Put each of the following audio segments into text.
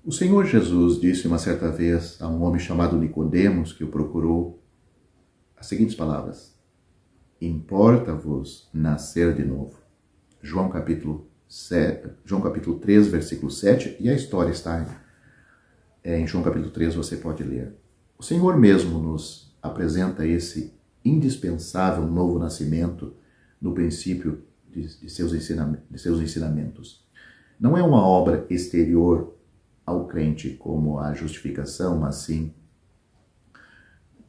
O Senhor Jesus disse uma certa vez a um homem chamado Nicodemos, que o procurou, as seguintes palavras: importa-vos nascer de novo. João capítulo 3, versículo 7, e a história está em João capítulo 3, você pode ler. O Senhor mesmo nos apresenta esse indispensável novo nascimento no princípio de seus ensinamentos. Não é uma obra exterior ao crente como a justificação, mas sim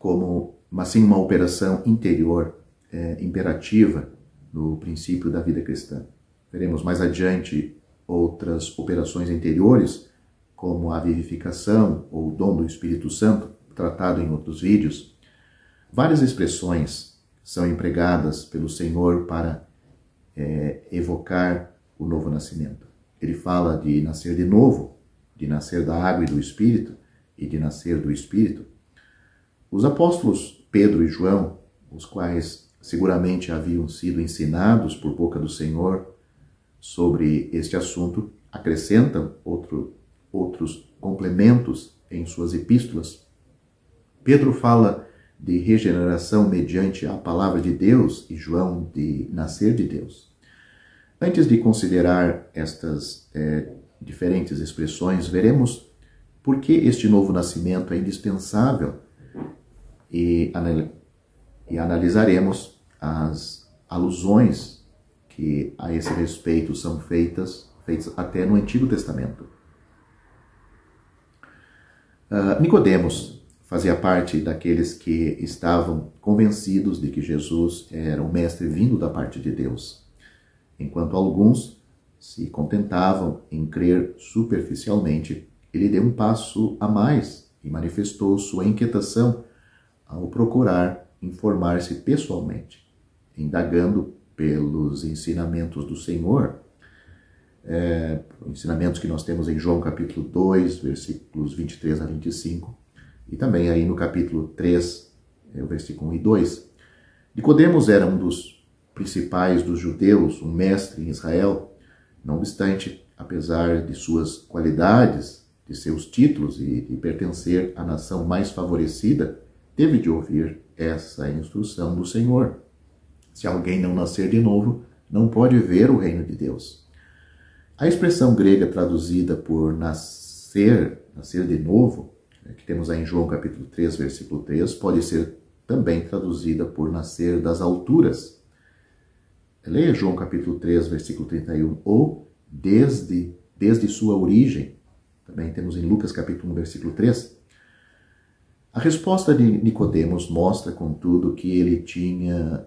uma operação interior imperativa no princípio da vida cristã. Veremos mais adiante outras operações interiores, como a vivificação ou o dom do Espírito Santo, tratado em outros vídeos. Várias expressões são empregadas pelo Senhor para evocar o novo nascimento. Ele fala de nascer de novo, de nascer da água e do Espírito, e de nascer do Espírito. Os apóstolos Pedro e João, os quais seguramente haviam sido ensinados por boca do Senhor sobre este assunto, acrescentam outros complementos em suas epístolas. Pedro fala de regeneração mediante a palavra de Deus e João de nascer de Deus. Antes de considerar estas diferentes expressões, veremos por que este novo nascimento é indispensável e analisaremos as alusões que a esse respeito são feitas até no Antigo Testamento. Nicodemos fazia parte daqueles que estavam convencidos de que Jesus era o mestre vindo da parte de Deus, enquanto alguns se contentavam em crer superficialmente. Ele deu um passo a mais e manifestou sua inquietação ao procurar informar-se pessoalmente, indagando pelos ensinamentos do Senhor, ensinamentos que nós temos em João capítulo 2, versículos 23 a 25, e também aí no capítulo 3, o versículo 1 e 2. Nicodemos era um dos principais dos judeus, um mestre em Israel. Não obstante, apesar de suas qualidades, de seus títulos e de pertencer à nação mais favorecida, teve de ouvir essa instrução do Senhor. Se alguém não nascer de novo, não pode ver o reino de Deus. A expressão grega traduzida por nascer de novo, que temos aí em João capítulo 3, versículo 3, pode ser também traduzida por nascer das alturas. Leia João capítulo 3, versículo 31, ou desde sua origem. Também temos em Lucas capítulo 1, versículo 3. A resposta de Nicodemos mostra, contudo, que ele tinha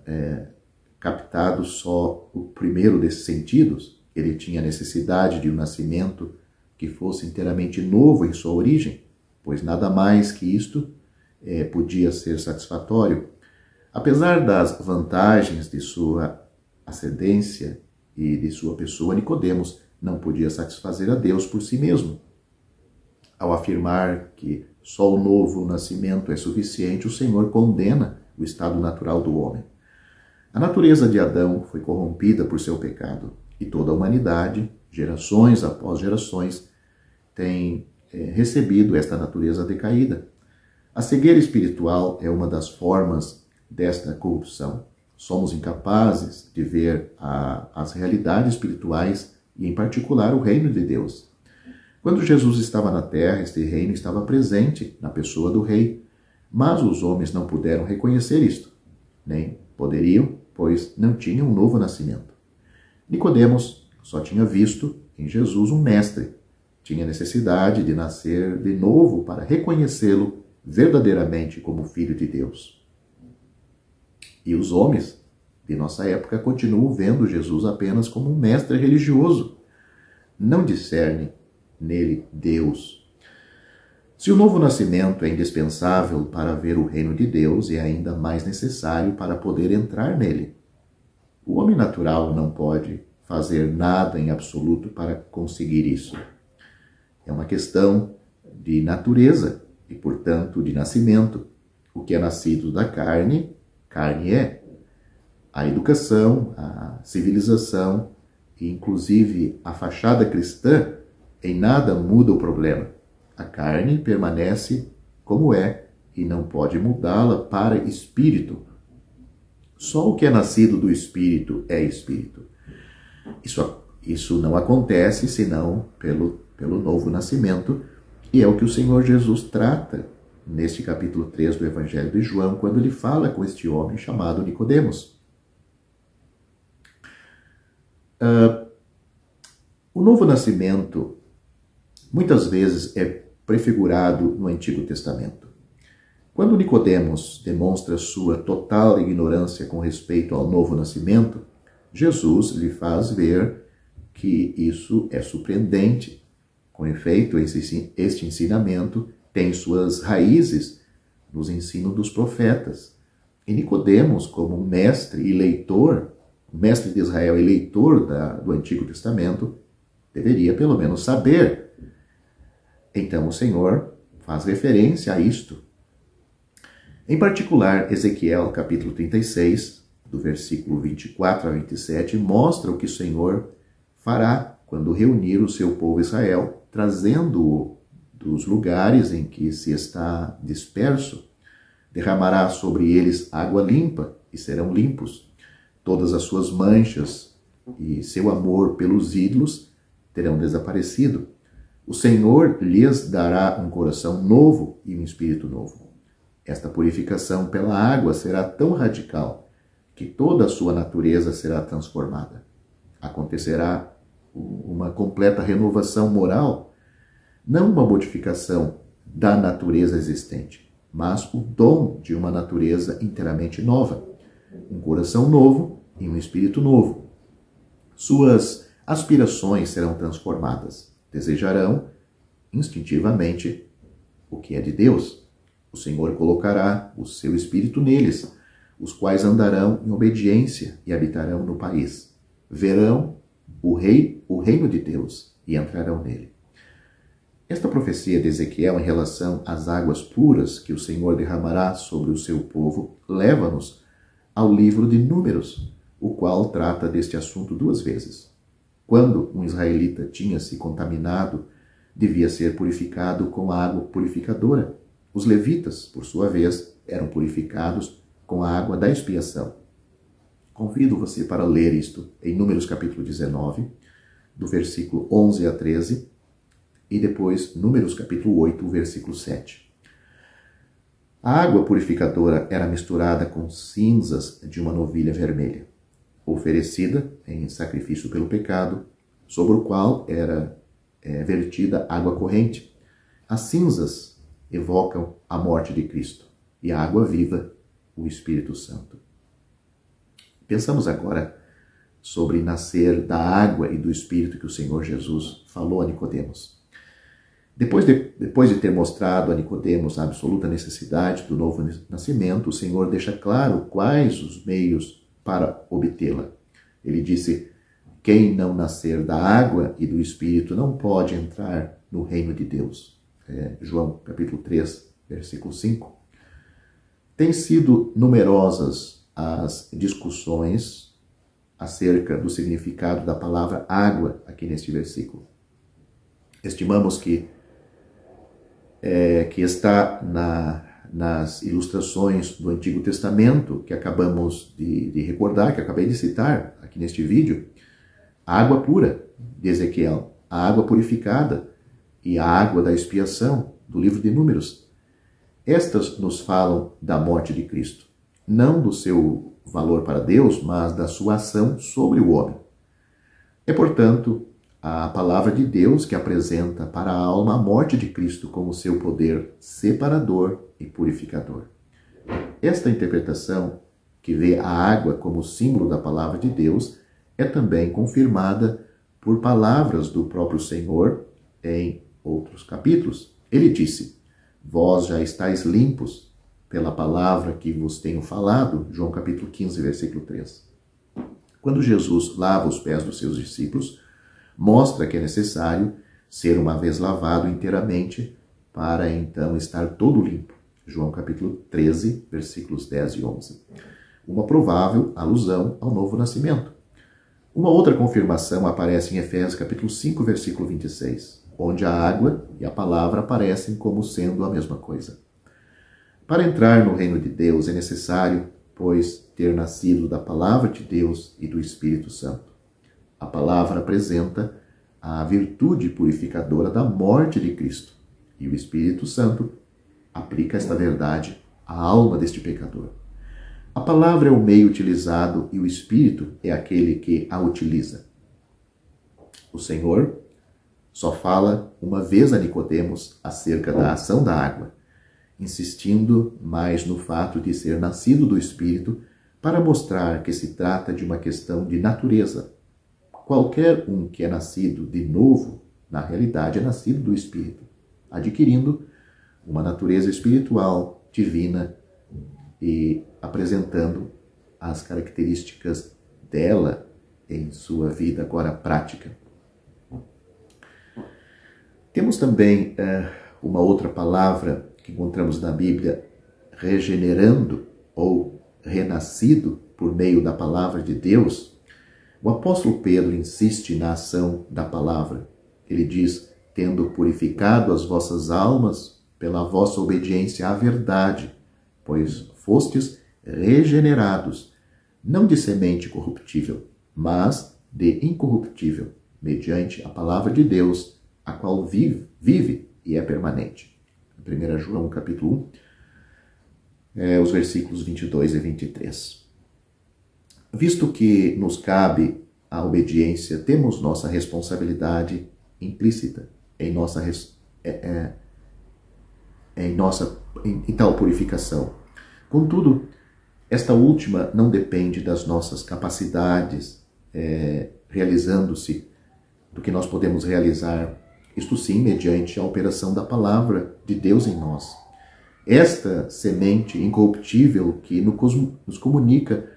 captado só o primeiro desses sentidos. Ele tinha necessidade de um nascimento que fosse inteiramente novo em sua origem, pois nada mais que isto podia ser satisfatório. Apesar das vantagens de sua ascendência e de sua pessoa, Nicodemos não podia satisfazer a Deus por si mesmo. Ao afirmar que só o novo nascimento é suficiente, o Senhor condena o estado natural do homem. A natureza de Adão foi corrompida por seu pecado e toda a humanidade, gerações após gerações, tem recebido esta natureza decaída. A cegueira espiritual é uma das formas desta corrupção. Somos incapazes de ver as realidades espirituais e, em particular, o reino de Deus. Quando Jesus estava na terra, este reino estava presente na pessoa do rei, mas os homens não puderam reconhecer isto, nem poderiam, pois não tinham um novo nascimento. Nicodemos só tinha visto em Jesus um mestre, tinha necessidade de nascer de novo para reconhecê-lo verdadeiramente como Filho de Deus. E os homens de nossa época continuam vendo Jesus apenas como um mestre religioso. Não discernem nele Deus. Se o novo nascimento é indispensável para ver o reino de Deus, é ainda mais necessário para poder entrar nele. O homem natural não pode fazer nada em absoluto para conseguir isso. É uma questão de natureza e, portanto, de nascimento. O que é nascido da carne, carne é. A educação, a civilização e, inclusive, a fachada cristã em nada muda o problema. A carne permanece como é e não pode mudá-la para espírito. Só o que é nascido do espírito é espírito. Isso não acontece senão pelo novo nascimento, e é o que o Senhor Jesus trata neste capítulo 3 do Evangelho de João, quando ele fala com este homem chamado Nicodemos. O novo nascimento muitas vezes é prefigurado no Antigo Testamento. Quando Nicodemos demonstra sua total ignorância com respeito ao novo nascimento, Jesus lhe faz ver que isso é surpreendente. Com efeito, este ensinamento tem suas raízes nos ensinos dos profetas. E Nicodemos, como mestre e leitor, mestre de Israel e leitor do Antigo Testamento, deveria pelo menos saber. Então o Senhor faz referência a isto. Em particular, Ezequiel, capítulo 36, do versículo 24 a 27, mostra o que o Senhor fará quando reunir o seu povo Israel, trazendo-o dos lugares em que se está disperso. Derramará sobre eles água limpa e serão limpos. Todas as suas manchas e seu amor pelos ídolos terão desaparecido. O Senhor lhes dará um coração novo e um espírito novo. Esta purificação pela água será tão radical que toda a sua natureza será transformada. Acontecerá uma completa renovação moral, não uma modificação da natureza existente, mas o dom de uma natureza inteiramente nova, um coração novo e um espírito novo. Suas aspirações serão transformadas, desejarão instintivamente o que é de Deus. O Senhor colocará o seu espírito neles, os quais andarão em obediência e habitarão no país. Verão o reino de Deus e entrarão nele. Esta profecia de Ezequiel em relação às águas puras que o Senhor derramará sobre o seu povo leva-nos ao livro de Números, o qual trata deste assunto duas vezes. Quando um israelita tinha se contaminado, devia ser purificado com a água purificadora. Os levitas, por sua vez, eram purificados com a água da expiação. Convido você para ler isto em Números capítulo 19, do versículo 11 a 13, e depois Números capítulo 8, versículo 7. A água purificadora era misturada com cinzas de uma novilha vermelha, oferecida em sacrifício pelo pecado, sobre o qual era vertida água corrente. As cinzas evocam a morte de Cristo e a água viva, o Espírito Santo. Pensamos agora sobre nascer da água e do Espírito que o Senhor Jesus falou a Nicodemos. Depois de ter mostrado a Nicodemos a absoluta necessidade do novo nascimento, o Senhor deixa claro quais os meios para obtê-la. Ele disse: quem não nascer da água e do Espírito não pode entrar no reino de Deus. João capítulo 3, versículo 5. Têm sido numerosas as discussões acerca do significado da palavra água aqui neste versículo. Estimamos que está nas ilustrações do Antigo Testamento que acabamos de recordar, que acabei de citar aqui neste vídeo, a água pura de Ezequiel, a água purificada e a água da expiação do livro de Números. Estas nos falam da morte de Cristo, não do seu valor para Deus, mas da sua ação sobre o homem. É, portanto, a palavra de Deus que apresenta para a alma a morte de Cristo como seu poder separador e purificador. Esta interpretação, que vê a água como símbolo da palavra de Deus, é também confirmada por palavras do próprio Senhor em outros capítulos. Ele disse: vós já estáis limpos pela palavra que vos tenho falado, João capítulo 15, versículo 3. Quando Jesus lava os pés dos seus discípulos, mostra que é necessário ser uma vez lavado inteiramente para então estar todo limpo. João capítulo 13, versículos 10 e 11. Uma provável alusão ao novo nascimento. Uma outra confirmação aparece em Efésios capítulo 5, versículo 26, onde a água e a palavra aparecem como sendo a mesma coisa. Para entrar no reino de Deus é necessário, pois, ter nascido da palavra de Deus e do Espírito Santo. A palavra apresenta a virtude purificadora da morte de Cristo, e o Espírito Santo aplica esta verdade à alma deste pecador. A palavra é o meio utilizado e o Espírito é aquele que a utiliza. O Senhor só fala uma vez a Nicodemos acerca da ação da água, insistindo mais no fato de ser nascido do Espírito para mostrar que se trata de uma questão de natureza. Qualquer um que é nascido de novo, na realidade é nascido do Espírito, adquirindo uma natureza espiritual, divina e apresentando as características dela em sua vida agora prática. Temos também uma outra palavra que encontramos na Bíblia, regenerando ou renascido por meio da palavra de Deus. O apóstolo Pedro insiste na ação da palavra. Ele diz, tendo purificado as vossas almas pela vossa obediência à verdade, pois fostes regenerados, não de semente corruptível, mas de incorruptível, mediante a palavra de Deus, a qual vive e é permanente. 1 João capítulo 1, os versículos 22 e 23. Visto que nos cabe a obediência, temos nossa responsabilidade implícita em tal purificação. Contudo, esta última não depende das nossas capacidades, realizando-se do que nós podemos realizar, isto sim, mediante a operação da palavra de Deus em nós. Esta semente incorruptível que nos comunica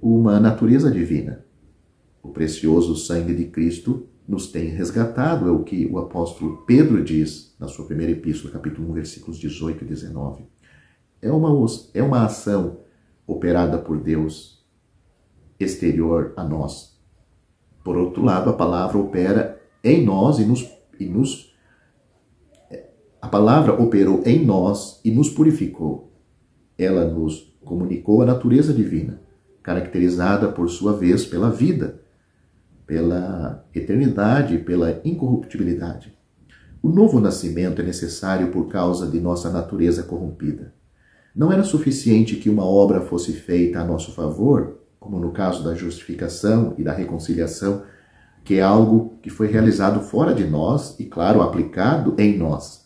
uma natureza divina. O precioso sangue de Cristo nos tem resgatado, é o que o apóstolo Pedro diz na sua primeira epístola, capítulo 1, versículos 18 e 19. É uma ação operada por Deus exterior a nós. Por outro lado, a palavra opera em nós a palavra operou em nós e nos purificou. Ela nos comunicou a natureza divina, caracterizada por sua vez pela vida, pela eternidade, pela incorruptibilidade. O novo nascimento é necessário por causa de nossa natureza corrompida. Não era suficiente que uma obra fosse feita a nosso favor, como no caso da justificação e da reconciliação, que é algo que foi realizado fora de nós e, claro, aplicado em nós.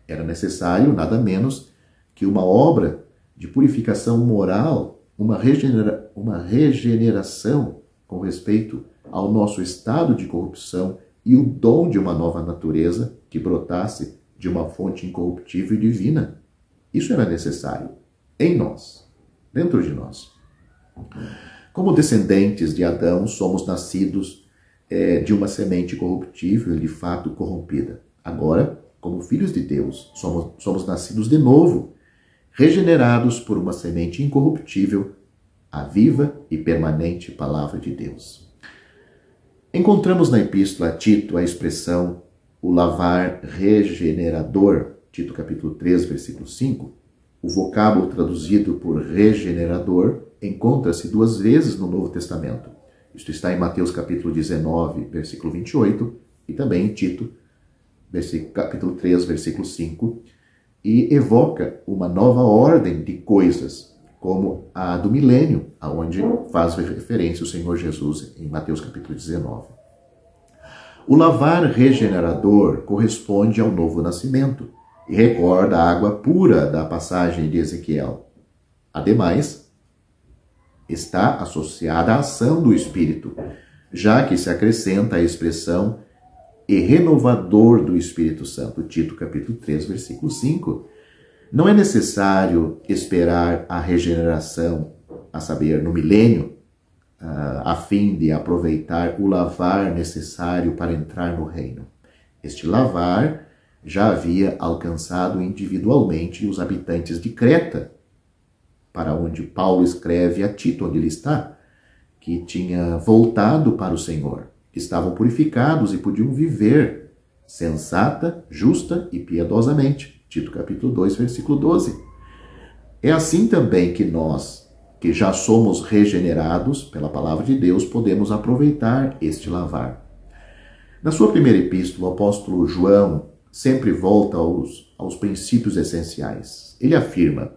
Era necessário, nada menos, que uma obra de purificação moral, uma regeneração com respeito ao nosso estado de corrupção e o dom de uma nova natureza que brotasse de uma fonte incorruptível e divina. Isso era necessário em nós, dentro de nós. Como descendentes de Adão, somos nascidos de uma semente corruptível e de fato corrompida. Agora, como filhos de Deus, somos nascidos de novo, regenerados por uma semente incorruptível, a viva e permanente palavra de Deus. Encontramos na epístola a Tito a expressão o lavar regenerador, Tito capítulo 3, versículo 5. O vocábulo traduzido por regenerador encontra-se 2 vezes no Novo Testamento. Isto está em Mateus capítulo 19, versículo 28, e também em Tito, capítulo 3, versículo 5, e evoca uma nova ordem de coisas, como a do milênio, aonde faz referência o Senhor Jesus em Mateus capítulo 19. O lavar regenerador corresponde ao novo nascimento e recorda a água pura da passagem de Ezequiel. Ademais, está associada à ação do Espírito, já que se acrescenta a expressão e renovador do Espírito Santo, Tito capítulo 3, versículo 5. Não é necessário esperar a regeneração, a saber, no milênio, a fim de aproveitar o lavar necessário para entrar no reino. Este lavar já havia alcançado individualmente os habitantes de Creta, para onde Paulo escreve a Tito, onde ele está, que tinha voltado para o Senhor, que estavam purificados e podiam viver sensata, justa e piedosamente. Tito capítulo 2, versículo 12. É assim também que nós, que já somos regenerados pela palavra de Deus, podemos aproveitar este lavar. Na sua primeira epístola, o apóstolo João sempre volta aos princípios essenciais. Ele afirma: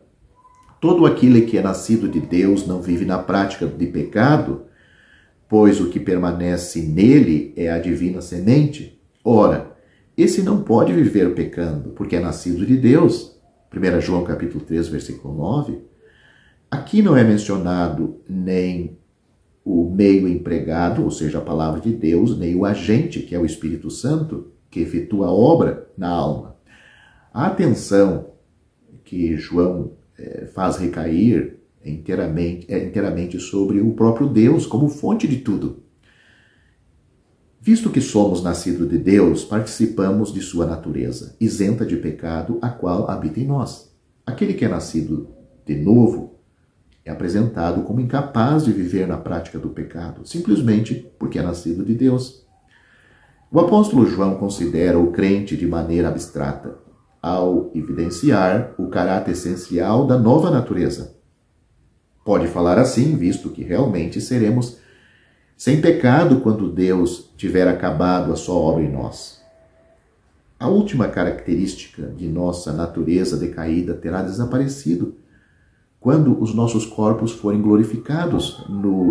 todo aquele que é nascido de Deus não vive na prática de pecado, pois o que permanece nele é a divina semente. Ora, esse não pode viver pecando, porque é nascido de Deus. 1 João capítulo 3, versículo 9. Aqui não é mencionado nem o meio empregado, ou seja, a palavra de Deus, nem o agente, que é o Espírito Santo, que efetua a obra na alma. A atenção que João faz recair inteiramente sobre o próprio Deus como fonte de tudo. Visto que somos nascidos de Deus, participamos de sua natureza, isenta de pecado, a qual habita em nós. Aquele que é nascido de novo é apresentado como incapaz de viver na prática do pecado, simplesmente porque é nascido de Deus. O apóstolo João considera o crente de maneira abstrata, ao evidenciar o caráter essencial da nova natureza. Pode falar assim, visto que realmente seremos sem pecado quando Deus tiver acabado a sua obra em nós. A última característica de nossa natureza decaída terá desaparecido quando os nossos corpos forem glorificados.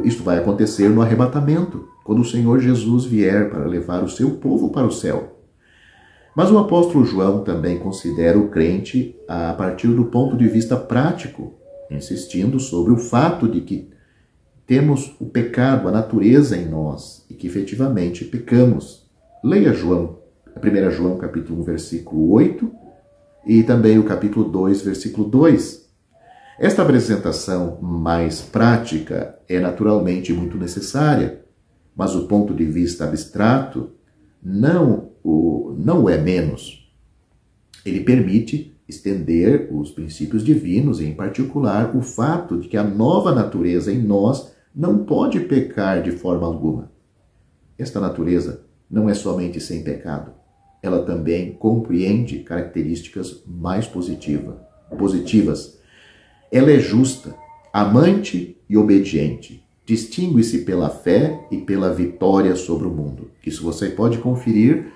Isto vai acontecer no arrebatamento, quando o Senhor Jesus vier para levar o seu povo para o céu. Mas o apóstolo João também considera o crente a partir do ponto de vista prático, insistindo sobre o fato de que temos o pecado, a natureza em nós, e que efetivamente pecamos. Leia 1 João capítulo 1, versículo 8, e também o capítulo 2, versículo 2. Esta apresentação mais prática é naturalmente muito necessária, mas o ponto de vista abstrato não o é menos. Ele permite estender os princípios divinos, e em particular o fato de que a nova natureza em nós não pode pecar de forma alguma. Esta natureza não é somente sem pecado, ela também compreende características mais positivas. Ela é justa, amante e obediente. Distingue-se pela fé e pela vitória sobre o mundo. Isso você pode conferir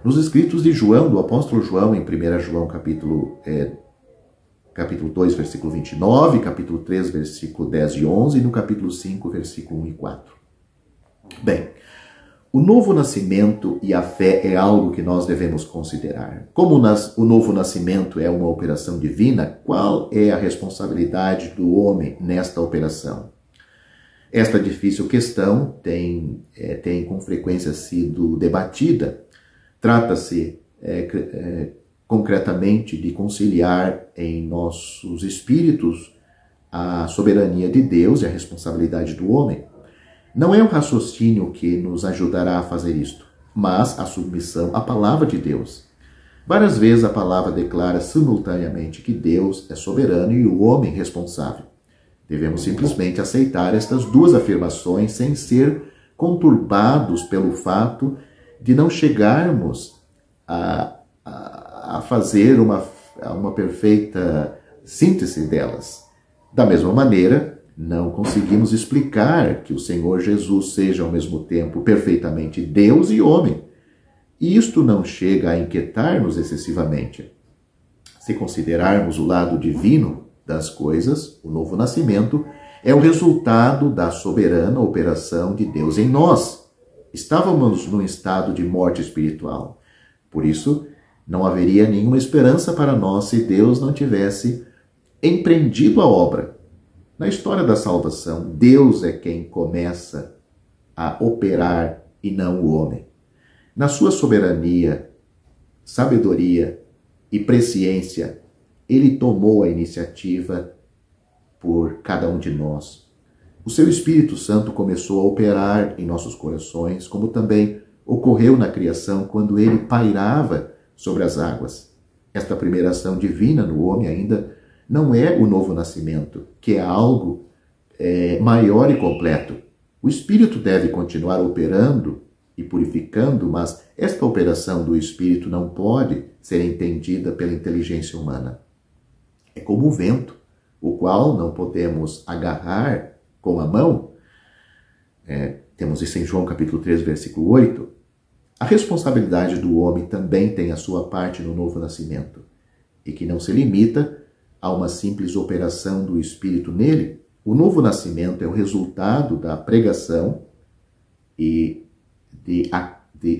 nos escritos de João, do apóstolo João, em 1 João capítulo 2, versículo 29, capítulo 3, versículo 10 e 11, e no capítulo 5, versículo 1 e 4. Bem, o novo nascimento e a fé é algo que nós devemos considerar. Como o novo nascimento é uma operação divina, qual é a responsabilidade do homem nesta operação? Esta difícil questão tem com frequência sido debatida. Trata-se concretamente de conciliar em nossos espíritos a soberania de Deus e a responsabilidade do homem. Não é o raciocínio que nos ajudará a fazer isto, mas a submissão à palavra de Deus. Várias vezes a palavra declara simultaneamente que Deus é soberano e o homem responsável. Devemos simplesmente aceitar estas duas afirmações sem ser conturbados pelo fato de não chegarmos a fazer uma perfeita síntese delas. Da mesma maneira, não conseguimos explicar que o Senhor Jesus seja ao mesmo tempo perfeitamente Deus e homem. E isto não chega a inquietar-nos excessivamente. Se considerarmos o lado divino das coisas, o novo nascimento é o resultado da soberana operação de Deus em nós. Estávamos num estado de morte espiritual. Por isso, não haveria nenhuma esperança para nós se Deus não tivesse empreendido a obra. Na história da salvação, Deus é quem começa a operar e não o homem. Na sua soberania, sabedoria e presciência, Ele tomou a iniciativa por cada um de nós. O seu Espírito Santo começou a operar em nossos corações, como também ocorreu na criação quando Ele pairava sobre as águas. Esta primeira ação divina no homem ainda não é o novo nascimento, que é algo maior e completo. O Espírito deve continuar operando e purificando, mas esta operação do Espírito não pode ser entendida pela inteligência humana. É como o vento, o qual não podemos agarrar com a mão. Temos isso em João capítulo 3, versículo 8. A responsabilidade do homem também tem a sua parte no novo nascimento, e que não se limita a uma simples operação do Espírito nele. O novo nascimento é o resultado da pregação e de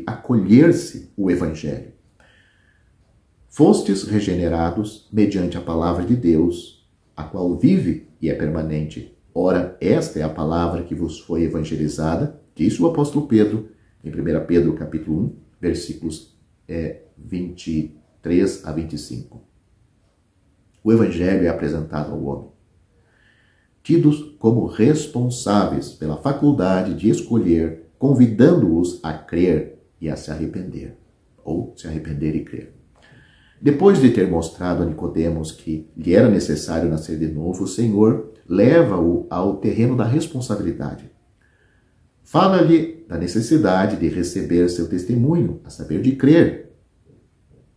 acolher-se o Evangelho. Fostes regenerados mediante a palavra de Deus, a qual vive e é permanente. Ora, esta é a palavra que vos foi evangelizada, disse o apóstolo Pedro, em 1 Pedro capítulo 1, versículos 23 a 25. O Evangelho é apresentado ao homem, tidos como responsáveis pela faculdade de escolher, convidando-os a crer e a se arrepender, ou se arrepender e crer. Depois de ter mostrado a Nicodemos que lhe era necessário nascer de novo, o Senhor leva-o ao terreno da responsabilidade. Fala-lhe da necessidade de receber seu testemunho, a saber, de crer.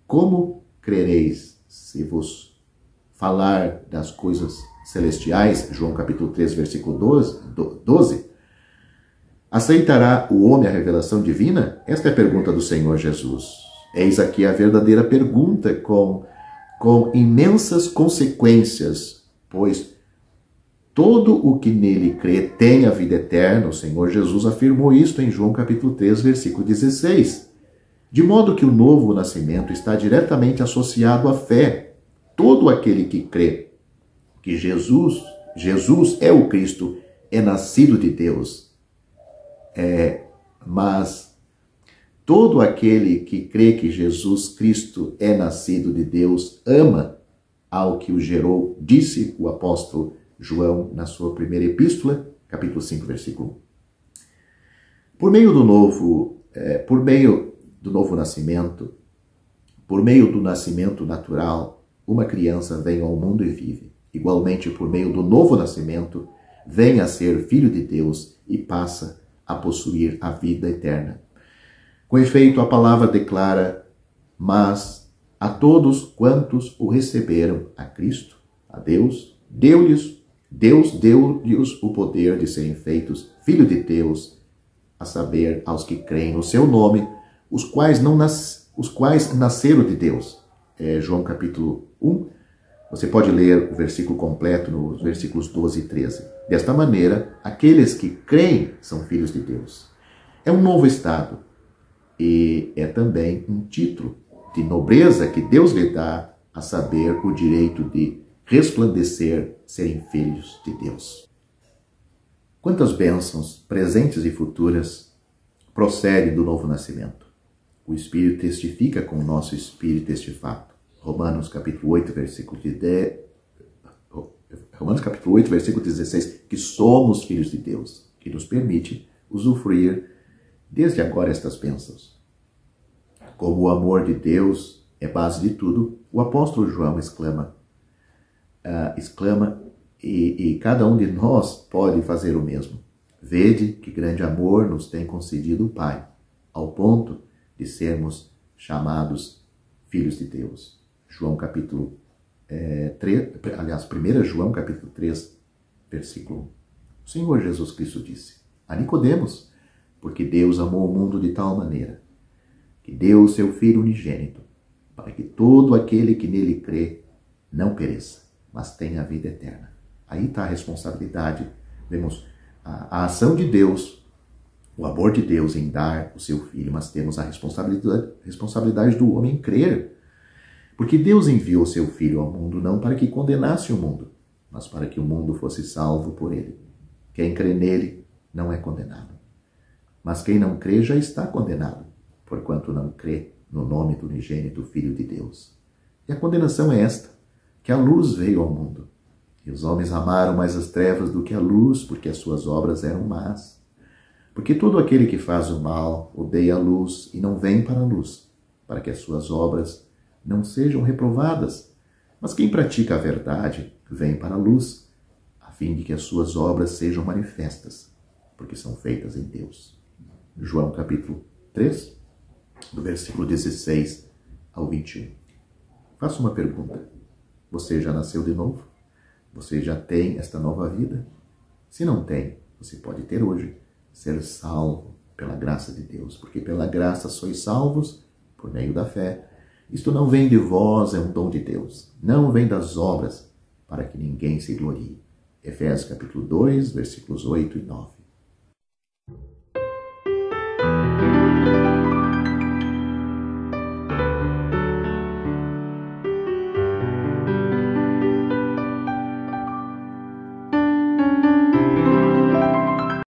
Como crereis se vos falar das coisas celestiais? João capítulo 3, versículo 12. Aceitará o homem a revelação divina? Esta é a pergunta do Senhor Jesus. Eis aqui a verdadeira pergunta com imensas consequências, pois todo o que nele crê tem a vida eterna. O Senhor Jesus afirmou isto em João capítulo 3, versículo 16. De modo que o novo nascimento está diretamente associado à fé. Todo aquele que crê que Jesus é o Cristo é nascido de Deus. Mas todo aquele que crê que Jesus Cristo é nascido de Deus ama ao que o gerou, disse o apóstolo João na sua primeira epístola, capítulo 5, versículo 1. Por meio do novo nascimento, por meio do nascimento natural, uma criança vem ao mundo e vive. Igualmente, por meio do novo nascimento, vem a ser filho de Deus e passa a possuir a vida eterna. Com efeito, a palavra declara: mas a todos quantos o receberam, a Cristo, a Deus, Deus deu-lhes o poder de serem feitos filhos de Deus, a saber, aos que creem no seu nome, os quais nasceram de Deus. João capítulo 1, você pode ler o versículo completo nos versículos 12 e 13. Desta maneira, aqueles que creem são filhos de Deus. É um novo estado. E é também um título de nobreza que Deus lhe dá, a saber, o direito de resplandecer, serem filhos de Deus. Quantas bênçãos, presentes e futuras, procedem do novo nascimento? O Espírito testifica com o nosso espírito este fato. Romanos capítulo 8, versículo 16, que somos filhos de Deus, que nos permite usufruir desde agora estas bênçãos. Como o amor de Deus é base de tudo, o apóstolo João exclama, e cada um de nós pode fazer o mesmo. Vede que grande amor nos tem concedido o Pai, ao ponto de sermos chamados filhos de Deus. João capítulo 1 João capítulo 3, versículo 1. O Senhor Jesus Cristo disse a Nicodemos: porque Deus amou o mundo de tal maneira que deu o seu Filho unigênito, para que todo aquele que nele crê não pereça, mas tenha a vida eterna. Aí está a responsabilidade. Vemos a ação de Deus, o amor de Deus em dar o seu Filho, mas temos a responsabilidade do homem em crer. Porque Deus enviou o seu Filho ao mundo não para que condenasse o mundo, mas para que o mundo fosse salvo por ele. Quem crê nele não é condenado. Mas quem não crê já está condenado, porquanto não crê no nome do unigênito Filho de Deus. E a condenação é esta, que a luz veio ao mundo, e os homens amaram mais as trevas do que a luz, porque as suas obras eram más. Porque todo aquele que faz o mal odeia a luz e não vem para a luz, para que as suas obras não sejam reprovadas. Mas quem pratica a verdade vem para a luz, a fim de que as suas obras sejam manifestas, porque são feitas em Deus. João capítulo 3, do versículo 16 ao 21. Faço uma pergunta. Você já nasceu de novo? Você já tem esta nova vida? Se não tem, você pode ter hoje. Ser salvo pela graça de Deus. Porque pela graça sois salvos por meio da fé. Isto não vem de vós, é um dom de Deus. Não vem das obras, para que ninguém se glorie. Efésios capítulo 2, versículos 8 e 9.